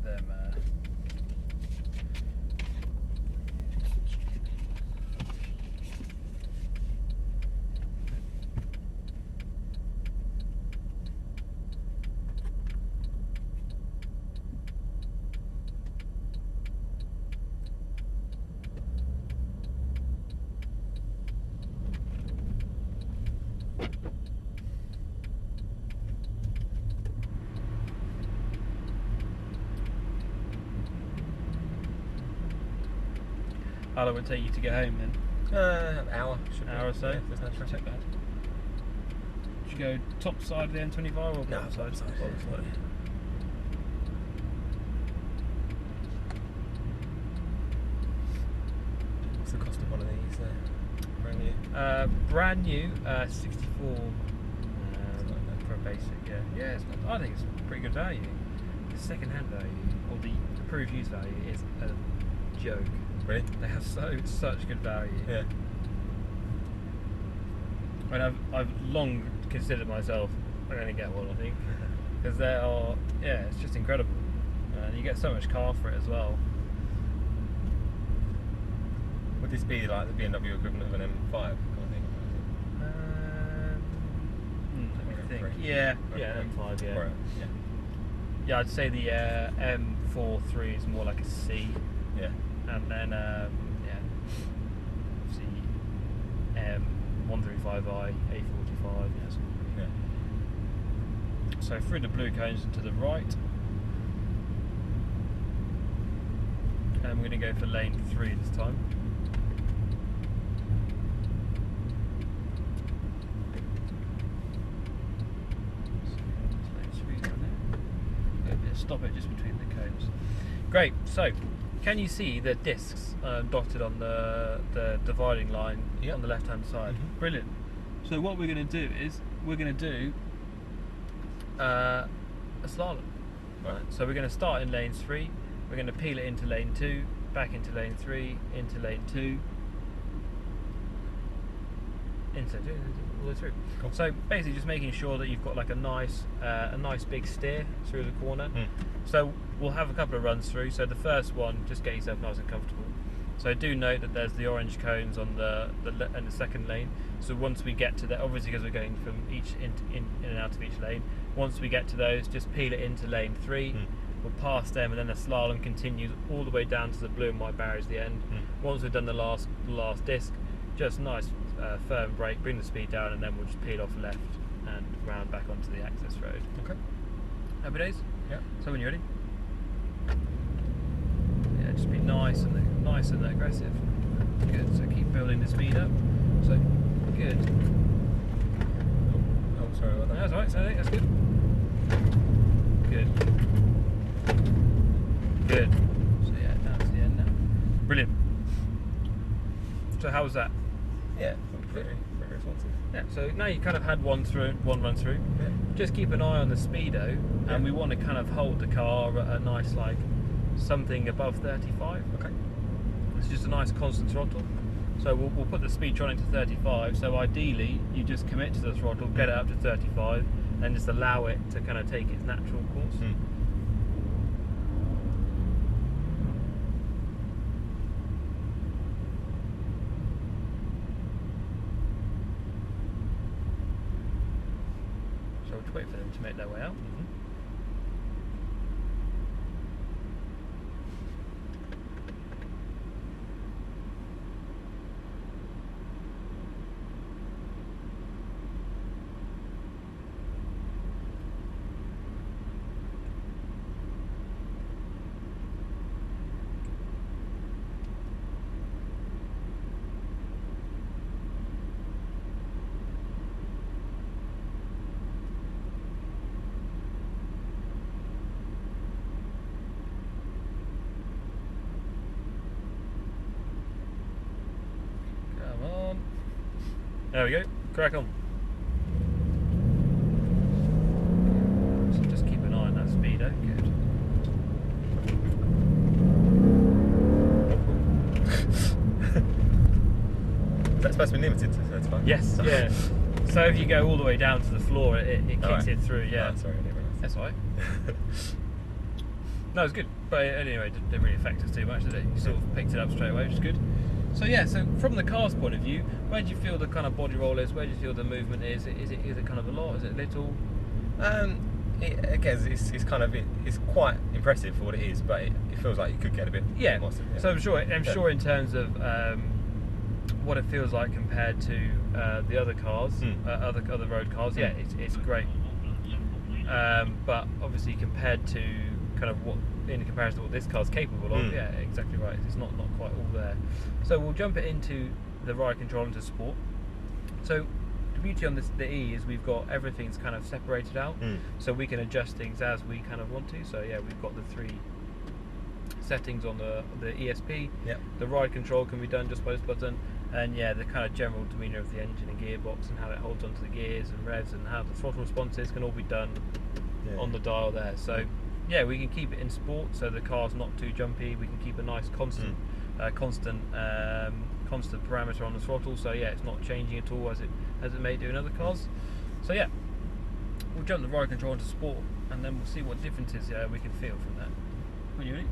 them. How long would it take you to get home then? An hour. Hour or so? Yeah, there's no traffic bad. Should you go top side of the M25 or bottom No, side? bottom side. What's the cost of one of these? Brand new? Brand new, 64 for a basic. Yeah, it's not, I think it's pretty good value. The second-hand value or the approved use value is a joke. Really? They have such good value. Yeah. I mean, I've long considered myself I'm going to get one, I think, because they are, yeah, it's just incredible, and you get so much car for it as well. Would this be like the BMW equivalent of an M5 kind of thing? Let me think. Right. Yeah, Right. yeah, M5, yeah. Right. Yeah, I'd say the M43 is more like a C. Yeah. And then, yeah, obviously M135i, A45, yes. Yeah. So through the blue cones and to the right. And we're going to go for lane 3 this time. Stop it just between the cones. Great, so can you see the discs dotted on the dividing line on the left hand side? Mm-hmm. Brilliant. So what we're going to do is we're going to do a slalom. Right. So we're going to start in lane 3, we're going to peel it into lane 2, back into lane 3, into lane 2, into all the way through. Cool. So basically just making sure that you've got like a nice big steer through the corner. So we'll have a couple of runs through. So the first one, just get yourself nice and comfortable. So do note that there's the orange cones on the second lane. So once we get to that, obviously because we're going from each in and out of each lane, once we get to those, just peel it into lane 3. We'll pass them, and then the slalom continues all the way down to the blue and white barriers at the end. Once we've done the last disc, just nice firm brake, bring the speed down, and then we'll just peel off left and round back onto the access road. Okay. Happy days? Yeah. So when you're ready? Yeah, just be nice and aggressive. Good. So keep building the speed up. So good. Oh, sorry about that. That's alright. So I think that's good. Good. Good. So yeah, down to the end now. Brilliant. So how was that? Yeah, very responsive. Yeah, so now you kind of had one run through. Yeah. Just keep an eye on the speedo, and we want to kind of hold the car at a nice, like, something above 35. Okay. It's just a nice constant throttle. So we'll put the Speedtron into 35. So ideally, you just commit to the throttle, get it up to 35, and just allow it to kind of take its natural course. So we'll wait for them to make their way out. Come on. There we go. Crack on. So just keep an eye on that speedo. Good. That's supposed to be limited to 35? Yes, yeah. So if you go all the way down to the floor, it kicks Alright. it through, yeah. Oh, sorry, I didn't realise. That's all right. No, it's good. But anyway, it didn't really affect us too much, did it? You sort of picked it up straight away, which is good. So yeah, so from the car's point of view, where do you feel the kind of body roll is? Where do you feel the movement is? Is it kind of a lot? Is it little? Again, it's kind of it's quite impressive for what it is, but it feels like you could get a bit more. So I'm sure in terms of what it feels like compared to the other cars, other road cars, yeah, it's great. But obviously compared to kind of in comparison to what this car's capable of, yeah, exactly right. It's not quite all there. So we'll jump it into the ride control into sport. So the beauty on the E is we've got everything's kind of separated out, so we can adjust things as we kind of want to. So yeah, we've got the 3 settings on the ESP. Yep. The ride control can be done just by this button, and yeah, the kind of general demeanour of the engine and gearbox and how it holds onto the gears and revs and how the throttle responses can all be done on the dial there. So yeah, we can keep it in sport, so the car's not too jumpy. We can keep a nice constant parameter on the throttle. So yeah, it's not changing at all as it may do in other cars. So yeah, we'll jump the ride control into sport, and then we'll see what differences we can feel from that. When you ready?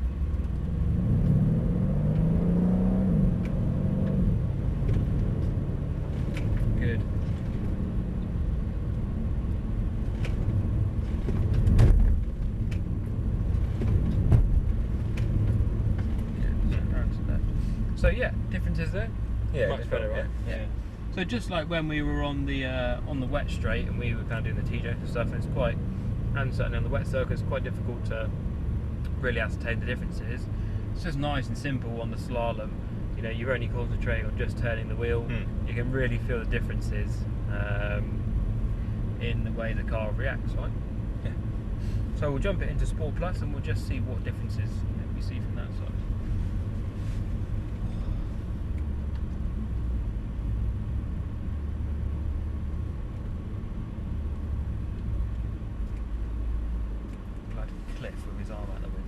Good. So yeah, differences there. Yeah, much better, right? Yeah. So just like when we were on the wet straight and we were kind of doing the T-jumps and stuff, and it's quite, and certainly on the wet circuit, it's quite difficult to really ascertain the differences. It's just nice and simple on the slalom. You know, you're only concentrating on just turning the wheel. You can really feel the differences in the way the car reacts, right? Yeah. So we'll jump it into Sport Plus and we'll just see what differences we see from that side. Bloody Cliff with his arm out the window.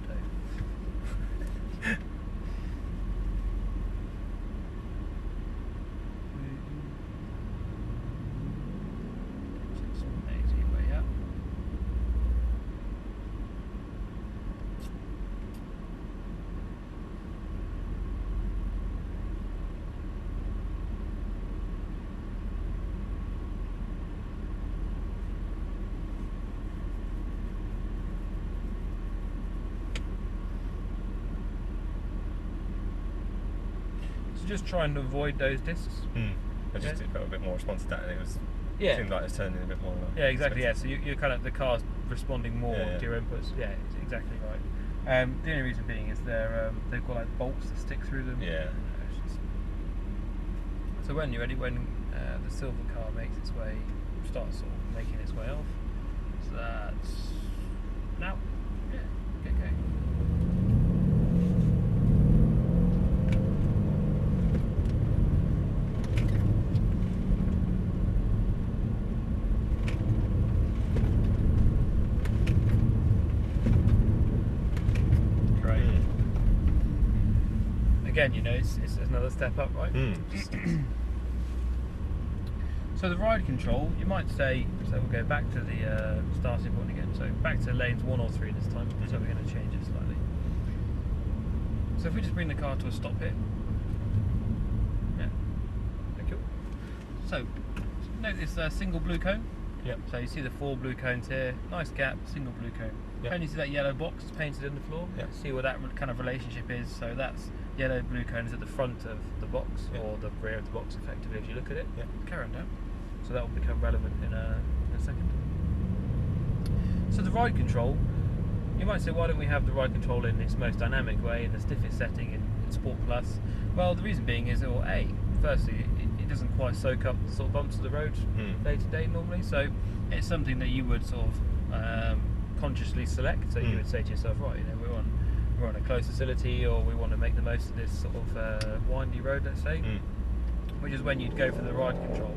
Just trying to avoid those discs. I just felt a bit more response to that, and it seemed like it's turning a bit more. Yeah, exactly. Yeah, so you're kind of, the car's responding more to your inputs. Yeah, it's exactly right. The only reason being is they've got like bolts that stick through them. Yeah. So when you're ready, when the silver car makes its way, starts sort of making its way off. So that's now. Yeah, get going. Again, you know, it's another step up, right? So the ride control, you might say, so we'll go back to the starting point again. So back to lanes 1 or 3 this time. So we're going to change it slightly. So if we just bring the car to a stop here. Yeah. Okay, cool. So note this single blue cone. Yep. So you see the 4 blue cones here. Nice gap, single blue cone. Yep. And you see that yellow box painted in the floor. Yep. See what that kind of relationship is. So that's yellow blue cone is at the front of the box, or the rear of the box, effectively, as you look at it. Carry on down. So that will become relevant in a second. So the ride control, you might say, why don't we have the ride control in its most dynamic way, in the stiffest setting in Sport Plus? Well, the reason being is, well, firstly, it doesn't quite soak up the sort of bumps of the road day to day normally, so it's something that you would sort of consciously select. So you would say to yourself, right, you know, we're on a closed facility, or we want to make the most of this sort of windy road, let's say, which is when you'd go for the ride control.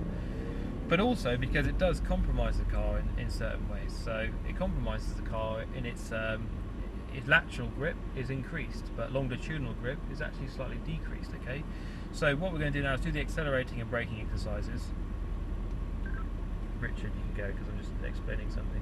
But also because it does compromise the car in certain ways. So it compromises the car in its lateral grip is increased, but longitudinal grip is actually slightly decreased. Okay, so what we're going to do now is do the accelerating and braking exercises. Richard, you can go because I'm just explaining something.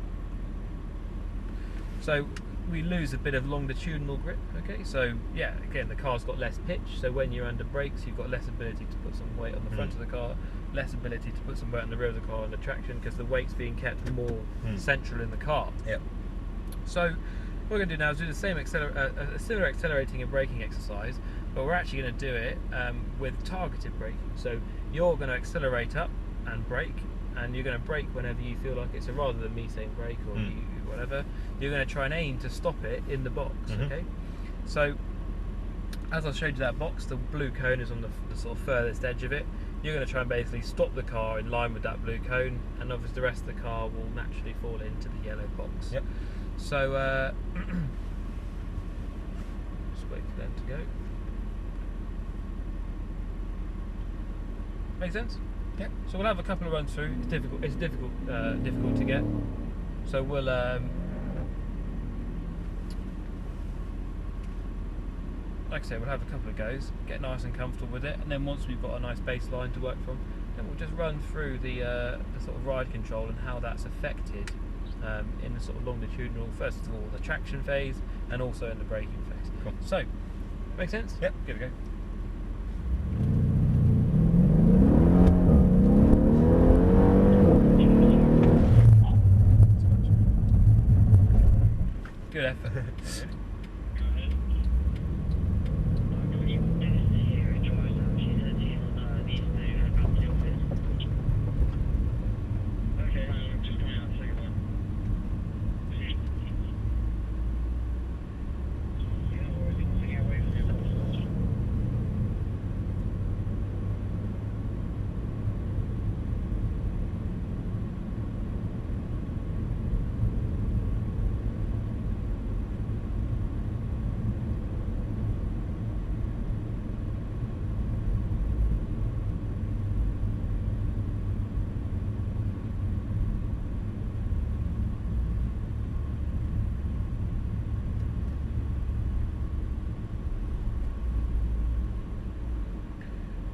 So we lose a bit of longitudinal grip. Okay, so yeah, again, the car's got less pitch, so when you're under brakes, you've got less ability to put some weight on the front of the car, less ability to put some weight on the rear of the car under traction, because the weight's being kept more central in the car. Yep. So what we're going to do now is do the same a similar accelerating and braking exercise, but we're actually going to do it with targeted braking. So you're going to accelerate up and brake, and you're going to brake whenever you feel like it. So rather than me saying brake or whatever, you're going to try and aim to stop it in the box. Okay. So as I showed you that box, the blue cone is on the sort of furthest edge of it. You're going to try and basically stop the car in line with that blue cone, and obviously the rest of the car will naturally fall into the yellow box. Yep. So just wait for them to go. Make sense? Yep. So we'll have a couple of runs through. It's difficult. It's difficult to get. So we'll like I said, we'll have a couple of goes, get nice and comfortable with it, and then once we've got a nice baseline to work from, then we'll just run through the sort of ride control and how that's affected in the sort of longitudinal, first of all, the traction phase, and also in the braking phase. Cool. So, make sense? Yep. Give it a go. Good effort.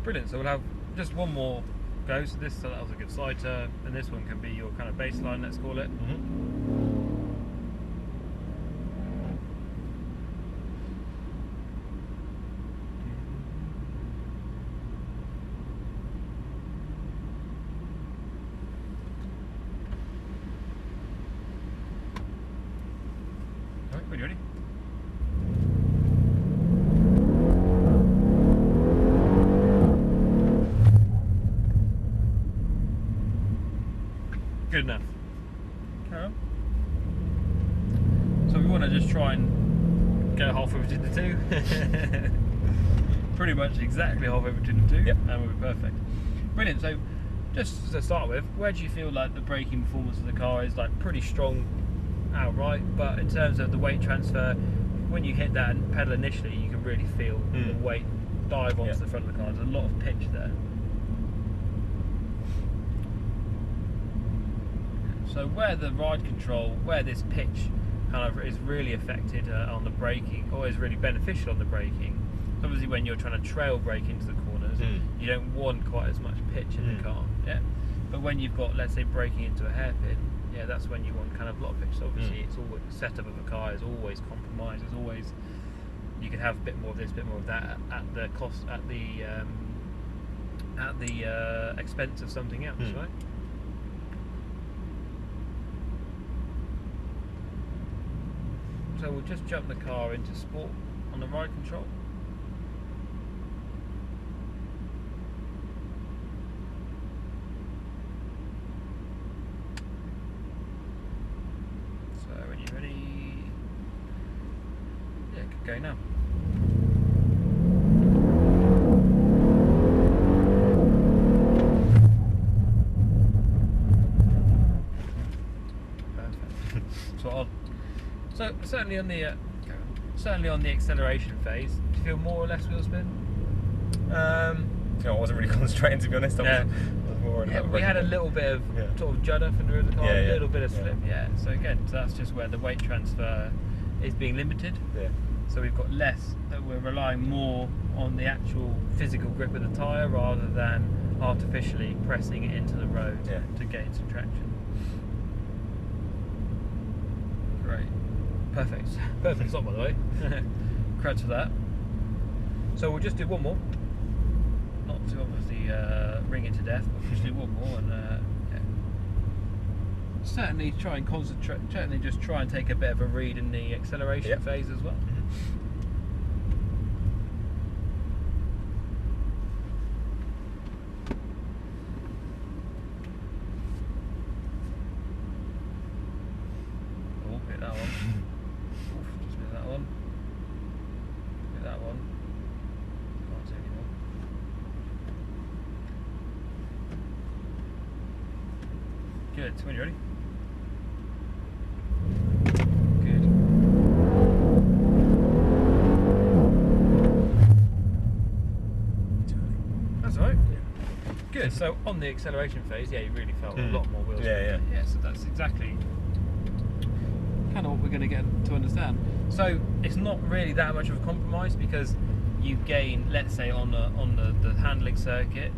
Brilliant. So we'll have just one more go. So this, that was a good side turn, and this one can be your kind of baseline, let's call it. All right, when you're ready. Good enough. So we want to just try and go halfway between the two. Pretty much exactly halfway between the two, yep. And we'll be perfect. Brilliant. So just to start with, where do you feel like the braking performance of the car is like pretty strong outright, but in terms of the weight transfer, when you hit that pedal initially, you can really feel the weight dive onto the front of the car. There's a lot of pitch there. So where the ride control, where this pitch kind of is really affected on the braking, or is really beneficial on the braking, obviously when you're trying to trail brake into the corners, you don't want quite as much pitch in the car, But when you've got, let's say, braking into a hairpin, that's when you want kind of a lot of pitch. So obviously it's always, the setup of a car is always compromised. There's always, you can have a bit more of this, a bit more of that at the cost, at the expense of something else, right? So we'll just jump the car into sport on the ride control. So when you're ready, good go now. Perfect. So certainly on the acceleration phase, do you feel more or less wheel spin? I wasn't really concentrating, to be honest. I was more we had a little bit of sort of judder from the rear of the car, a little bit of slip. So again, that's just where the weight transfer is being limited. So we've got less, that we're relying more on the actual physical grip of the tyre rather than artificially pressing it into the road to gain some traction. Great. Perfect. Perfect stop, by the way. Congrats for that. So we'll just do one more. Not to obviously ring it to death, but we'll just do one more and yeah. Certainly try and concentrate, certainly just try and take a bit of a read in the acceleration phase as well. Oh, hit that one. Oof, just missed that one. Hit that one. Can't see anymore. Good, so when you're ready. Good. That's alright. Good, so on the acceleration phase, yeah, you really felt a lot more wheels. Yeah. Yeah, so that's exactly kind of what we're going to get to understand. So it's not really that much of a compromise because you gain, let's say on the handling circuit,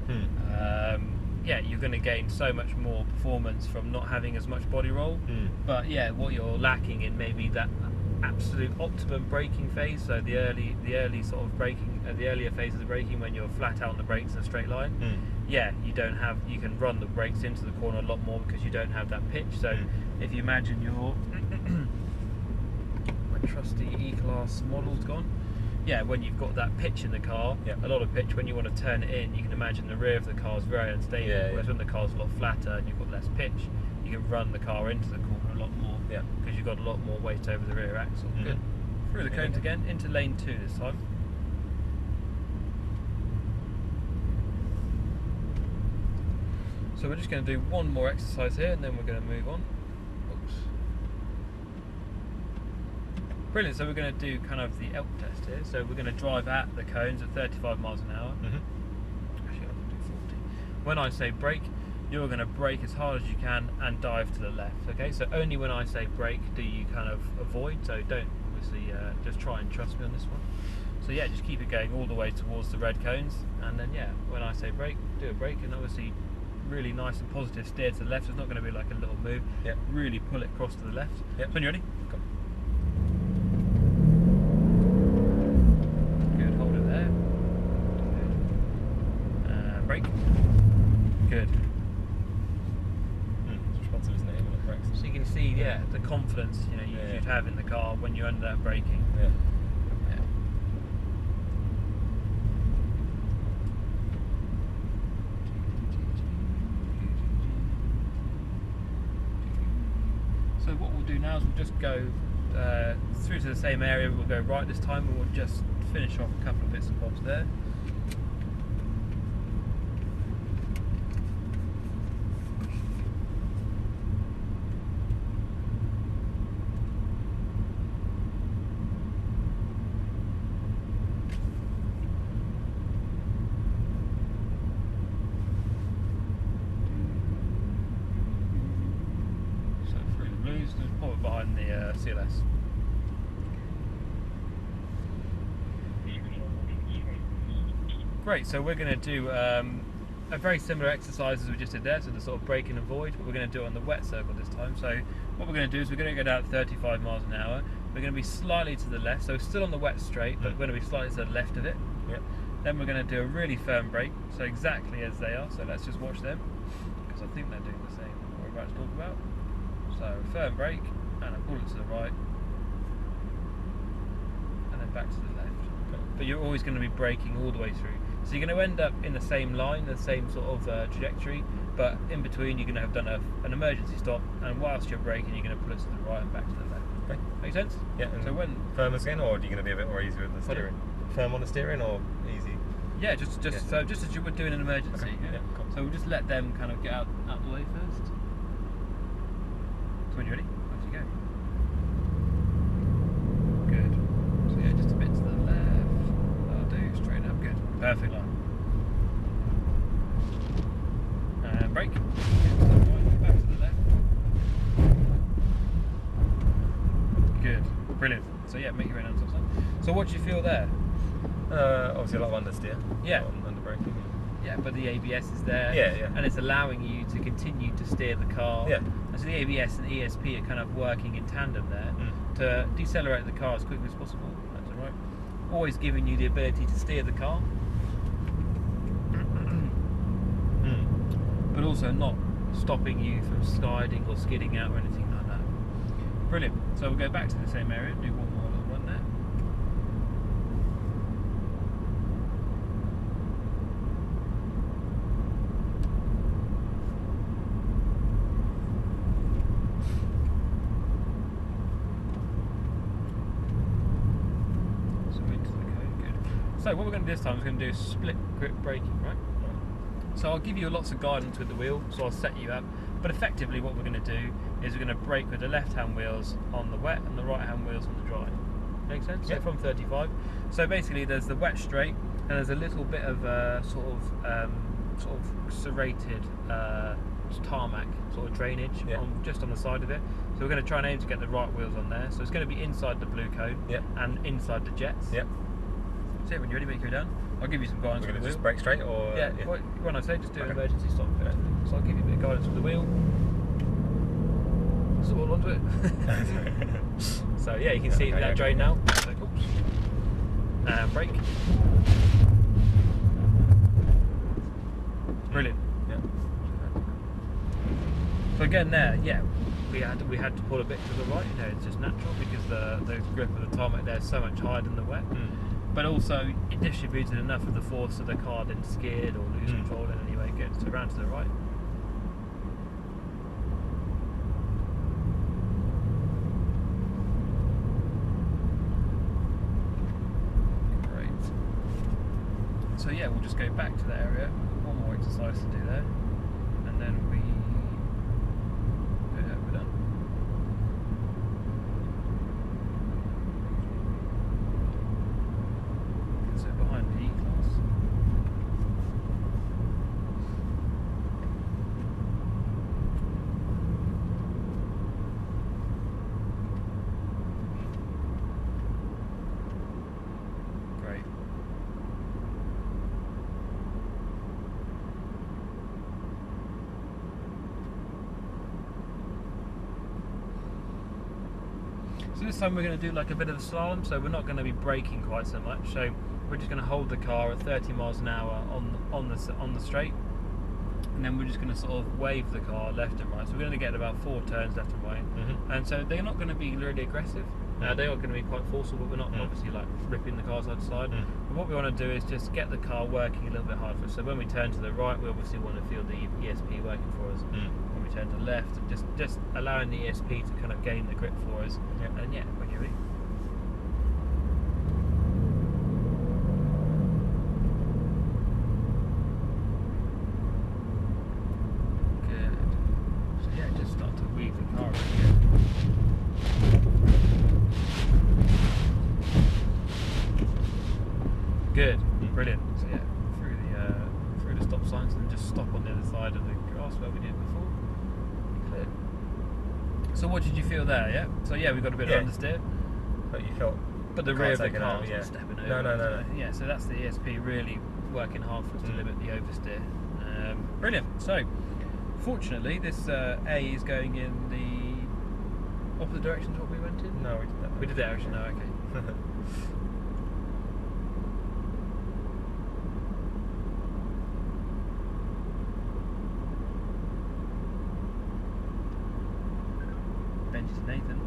yeah, you're going to gain so much more performance from not having as much body roll. But yeah, what you're lacking in maybe that absolute optimum braking phase. So the early sort of braking, the earlier phases of braking when you're flat out on the brakes in a straight line. Yeah, you can run the brakes into the corner a lot more because you don't have that pitch. So if you imagine your my trusty E-Class model's gone. Yeah, when you've got that pitch in the car, a lot of pitch, when you want to turn it in, you can imagine the rear of the car is very unstable, whereas when the car's a lot flatter and you've got less pitch, you can run the car into the corner a lot more, because you've got a lot more weight over the rear axle. Good. Through the cones again, into lane 2 this time. So we're just going to do one more exercise here and then we're going to move on. Oops. Brilliant, so we're going to do kind of the elk test here. So we're going to drive at the cones at 35 miles an hour. Actually, I'll do 40. When I say brake, you're going to brake as hard as you can and dive to the left. Okay, so only when I say brake do you kind of avoid. So don't obviously just try and trust me on this one. So yeah, just keep it going all the way towards the red cones, and then yeah, when I say brake, do a brake, and obviously really nice and positive steer to the left. So it's not going to be like a little move. Really pull it across to the left. So when you're ready, go. Good, hold it there. Good. Brake. Good. Responsive, isn't it, when it brakes? So you can see, the confidence you'd have in the car when you're under that braking. So what we'll do now is we'll just go through to the same area. We'll go right this time and we'll just finish off a couple of bits and bobs there. Just pop it behind the CLS. Great, so we're going to do a very similar exercise as we just did there, so the sort of brake and avoid, but we're going to do it on the wet circle this time. So what we're going to do is we're going to go down at 35 miles an hour. We're going to be slightly to the left, so still on the wet straight, but we're going to be slightly to the left of it. Then we're going to do a really firm brake, so exactly as they are. So let's just watch them, because I think they're doing the same what we're about to talk about. So firm brake, and a pull it to the right, and then back to the left. But you're always going to be braking all the way through. So you're going to end up in the same line, the same sort of trajectory, but in between you're going to have done an emergency stop, and whilst you're braking you're going to pull it to the right and back to the left. Okay. Make sense? Yeah. And so when firm again, or are you going to be a bit more easy with the steering? Firm on the steering or easy? Yeah, just as you would do in an emergency. Okay. Yeah, cool. So we'll just let them kind of get out the way first. So when you're ready, off you go. Good. So yeah, just a bit to the left. That'll do. Straighten up. Good. Perfect line. And brake. Get to the right, back to the left. Good. Brilliant. So yeah, make your way down to the side. So what do you feel there? Obviously a lot of understeer. Yeah. Under braking. Yeah, but the ABS is there. Yeah. And it's allowing you to continue to steer the car. Yeah. And so the ABS and ESP are kind of working in tandem there. to decelerate the car as quickly as possible, left and right, always giving you the ability to steer the car, but also not stopping you from sliding or skidding out or anything like that. Brilliant. So we'll go back to the same area, do one more little run there. So what we're going to do this time is going to do split grip braking, right? So I'll give you lots of guidance with the wheel, so I'll set you up. But effectively what we're going to do is we're going to brake with the left-hand wheels on the wet and the right-hand wheels on the dry. Make sense? Yep. So from 35. So basically there's the wet straight and there's a little bit of sort of serrated tarmac sort of drainage just on the side of it. So we're going to try and aim to get the right wheels on there. So it's going to be inside the blue cone and inside the jets. Yep. So when you're ready, make your way down. I'll give you some guidance with the wheel. Just brake straight or? Yeah, when I say just do an emergency stop. So I'll give you a bit of guidance with the wheel. So hold onto it. So yeah, you can see that drain now. So, oops. And brake. Brilliant. Yeah. So again there, we had to pull a bit to the right. You know, it's just natural because the grip of the tarmac there is so much higher than the wet. But also it distributed enough of the force so the car didn't skid or lose control in any way. It gets around to the right. Great. So yeah, we'll just go back to the area. One more exercise to do there, and then we're done. Behind the E-Class. Great. So this time we're going to do like a bit of a slalom, so we're not going to be braking quite so much. So we're just going to hold the car at 30 miles an hour on the straight, and then we're just going to sort of wave the car left and right. So we're going to get about 4 turns left and right, and so they're not going to be really aggressive. They are going to be quite forceful, but we're not obviously like ripping the cars side to side. But what we want to do is just get the car working a little bit harder. So when we turn to the right, we obviously want to feel the ESP working for us. When we turn to the left, just allowing the ESP to kind of gain the grip for us. And yeah, when you're ready. Start to weave the car again. Good, brilliant. So yeah, through the stop signs and just stop on the other side of the grass where we did before. Clear. So what did you feel there? Yeah. So yeah, we got a bit of understeer. But you felt. But the rear of the car was not stepping over. No. Yeah. So that's the ESP really working hard for us to limit the oversteer. Brilliant. So. Fortunately, this A is going in the opposite direction to what we went in. No, we did that. We did that direction. No, okay. Benji to Nathan.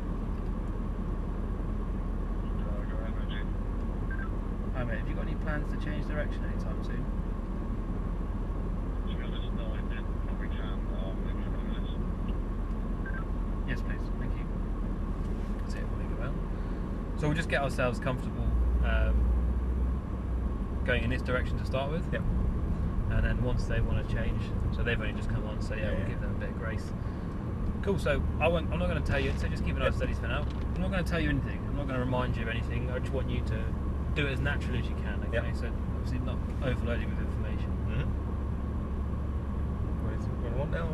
Hi mate, have you got any plans to change direction anytime soon? Yes, please. Thank you. That's it. We'll go well. So we'll just get ourselves comfortable going in this direction to start with. Yep. And then once they want to change, so they've only just come on, so yeah, we'll give them a bit of grace. Cool. So I'm not going to tell you. So just keep an eye on studies for now. I'm not going to tell you anything. I'm not going to remind you of anything. I just want you to do it as naturally as you can. Okay. Yep. So obviously not overloading with information. What do you want now?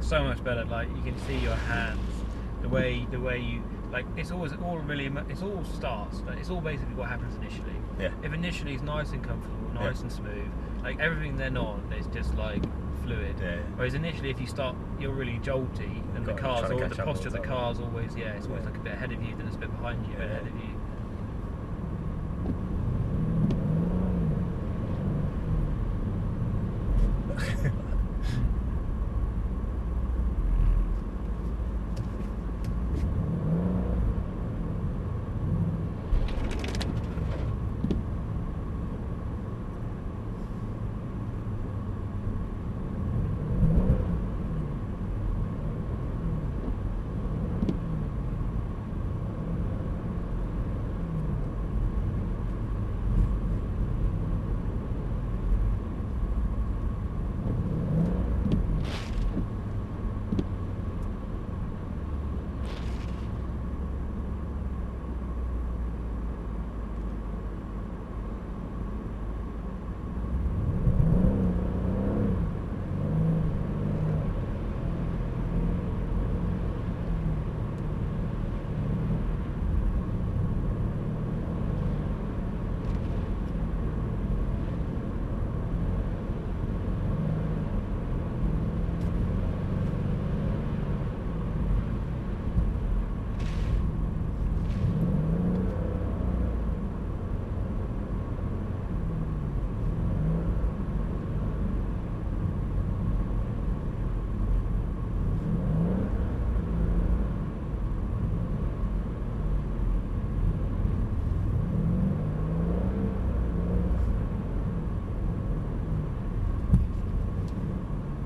So much better. Like you can see your hands, the way you like. It's all starts. Like, it's all basically what happens initially. Yeah. If initially it's nice and comfortable, nice and smooth, like everything then on is just like fluid. Yeah. Whereas initially, if you start, you're really jolty, and the posture of the car's always it's always like a bit ahead of you, then it's a bit behind you, a bit ahead of you.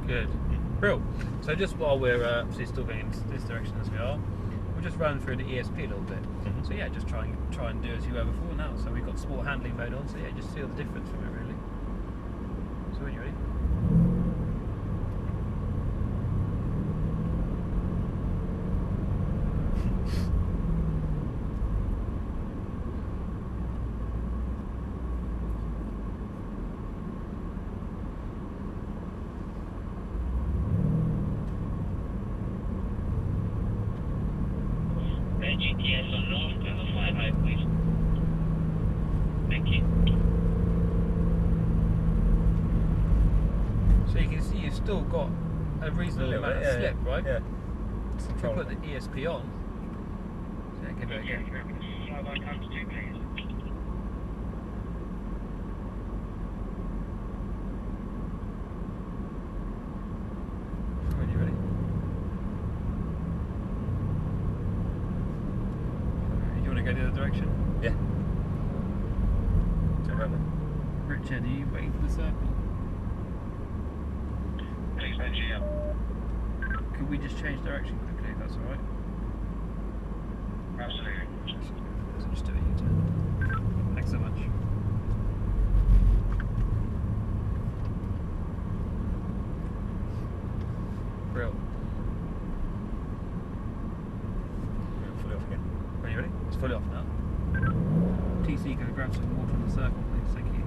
Good. Brilliant. So just while we're obviously still going in this direction as we are, we'll just run through the ESP a little bit. So yeah, just try and do as you were before now. So we've got sport handling mode on, so yeah, just feel the difference from it really. So when you're ready. GPS on North, cover 5 please. Thank you. So you can see you've still got a reasonable amount of slip, right? Yeah. If you put the ESP on, so yeah, give it a go. Fly by times 2 please. When you're ready. You want to go the other direction? Yeah. Turn around then. Richard, are you waiting for the circle? Please, AMG. Could we just change direction quickly if that's alright? Absolutely. So just do it, you turn. Thanks so much. Brilliant. Fully off again. Are you ready? It's fully off now. TC, go grab some water on the circle, please. Thank you.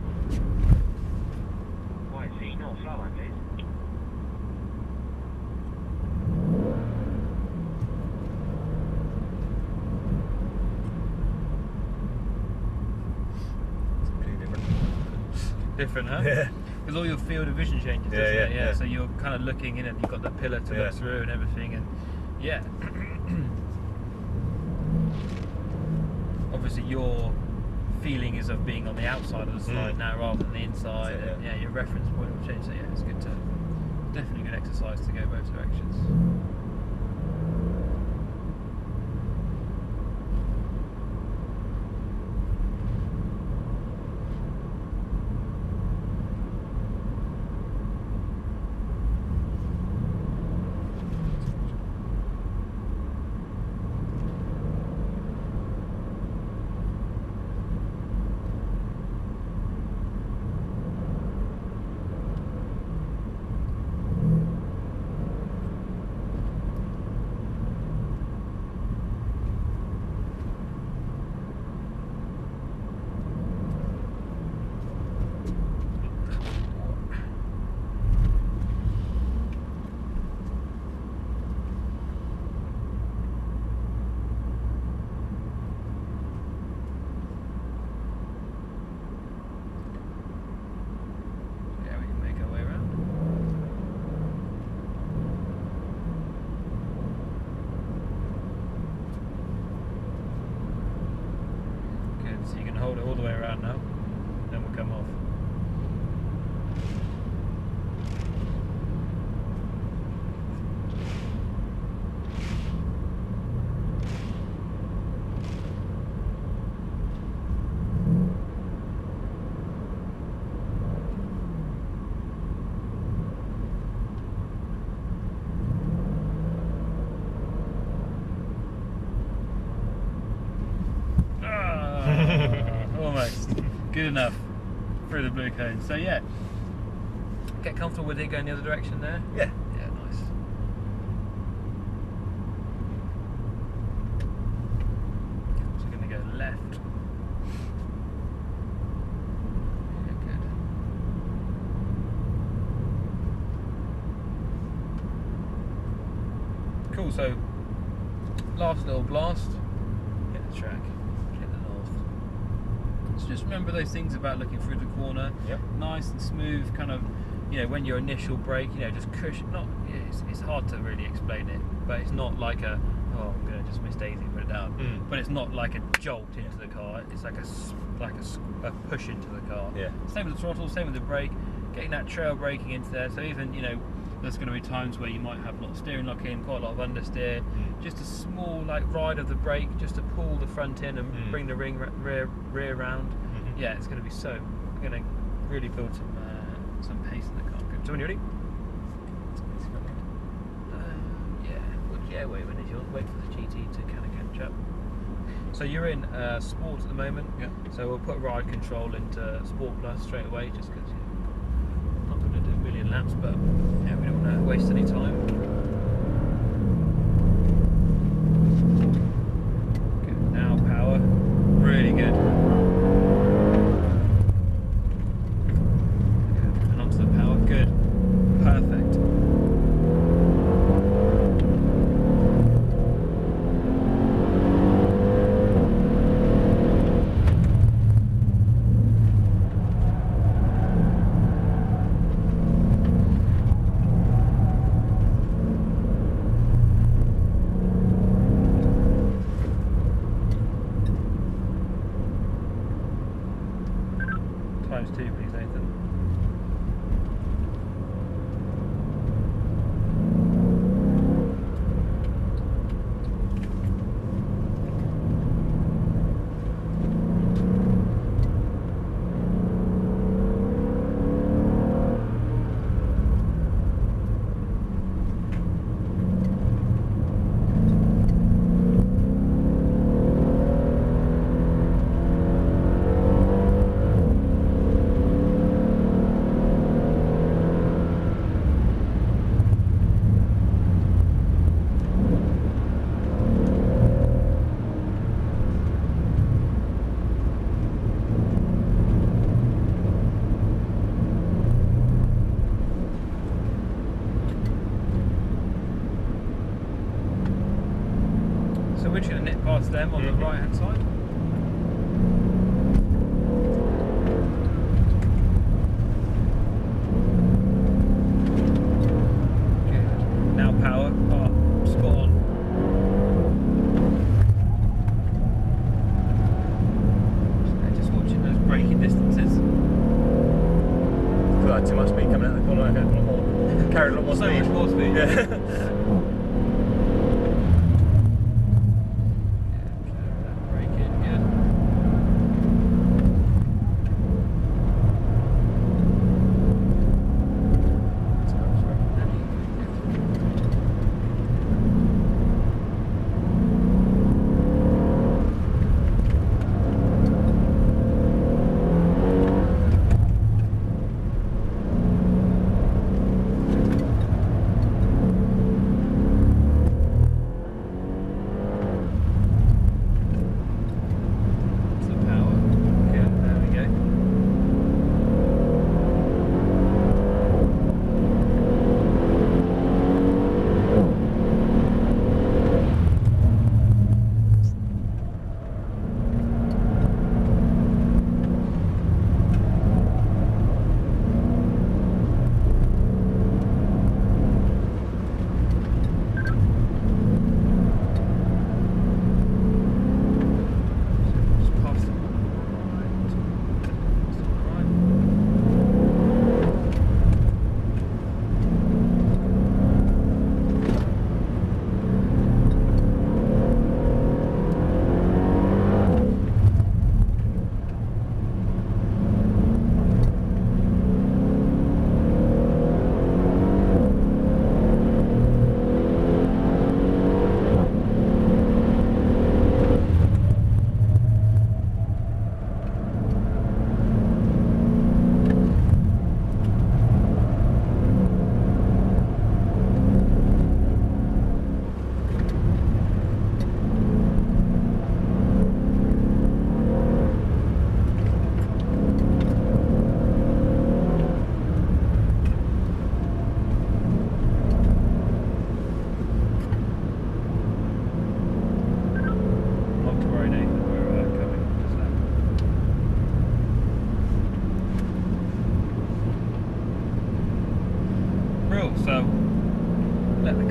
White sea, not fly by please. It's completely different. Different, huh? Yeah. Because all your field of vision changes, doesn't it? Yeah. So you're kind of looking in, and you've got the pillar to look through and everything, and yeah. Obviously, your feeling is of being on the outside of the slide now rather than the inside. So, and, yeah, your reference point will change. So yeah, it's good to definitely good exercise to go both directions. hold it all the way around now, then we'll come off. Almost. Good enough through the blue cone. So yeah, get comfortable with it going the other direction there. Yeah. Yeah, nice. So we're going to go left. Yeah, good. Cool. So last little blast. Hit the track. Hit the north. So just remember those things about looking through the corner. Yep. Nice and smooth, kind of, you know, when your initial brake, you know, just cushion. Not, it's hard to really explain it, but it's not like a, oh, I'm gonna just miss Daisy, put it down. But it's not like a jolt into the car. It's like a push into the car. Yeah. Same with the throttle, same with the brake. Getting that trail braking into there. So even, you know, there's going to be times where you might have a lot of steering lock in, quite a lot of understeer. Just a small like ride of the brake, just to pull the front in and bring the rear round. Yeah, it's going to be going to really build some pace in the car. Good. So when you're ready? Wait, when is yours? Wait for the GT to kind of catch up. So you're in Sport at the moment. Yeah. So we'll put ride control into Sport Plus straight away, just because I'm not going to do a million laps, but yeah, we don't want to waste any time. Good. Now power, really good. Good. And onto the power. Good. Perfect. Times 2, please, Nathan. So we're just going to nip past them on the right hand side. Good. Now power. Oh, spot on. Just watching those braking distances. I feel like too much speed coming out of the corner. Okay, a lot more. Carried a lot more So speed. much more speed. Yeah.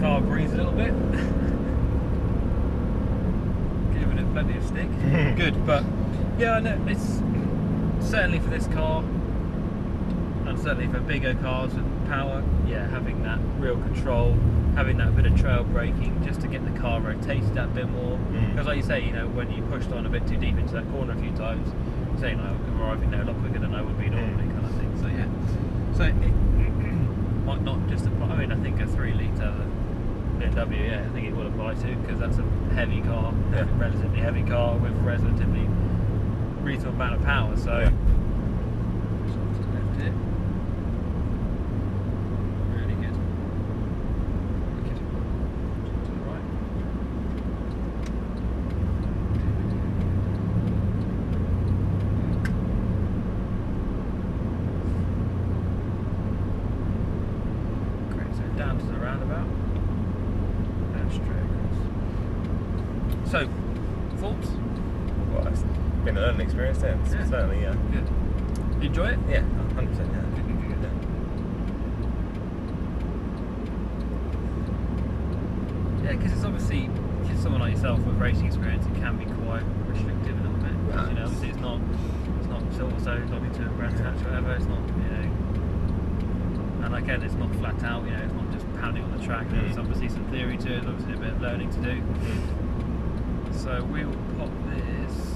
car breathes a little bit. Giving it plenty of stick. Good, but yeah, no, it's certainly for this car, and certainly for bigger cars with power. Yeah, having that real control, having that bit of trail braking, just to get the car rotated that bit more. Because, like you say, you know, when you pushed on a bit too deep into that corner a few times, saying I'm arriving there a lot quicker than I would be normally, kind of thing. So yeah, so it might not just apply. I mean, I think a 3-litre BMW, yeah, I think it will apply to, because that's a heavy car, relatively heavy car with relatively reasonable amount of power. So Yeah. just left it. Really good. Wicked. To the right. Great, so down to the roundabout and straight across. So, thoughts? Well, it's been a learning experience there. Yeah. Certainly, yeah. Good. You enjoy it? Yeah, 100%. Yeah. Good, good, good. Yeah, because it's obviously, for someone like yourself with racing experience, it can be quite restrictive a little bit. Because, you know, obviously it's not silver, so it's not into a brand hatch or whatever. It's not, you know. And again, it's not flat out. You know, it's not just pounding on the track. There's obviously some theory to it. Obviously, a bit of learning to do. So we will pop this.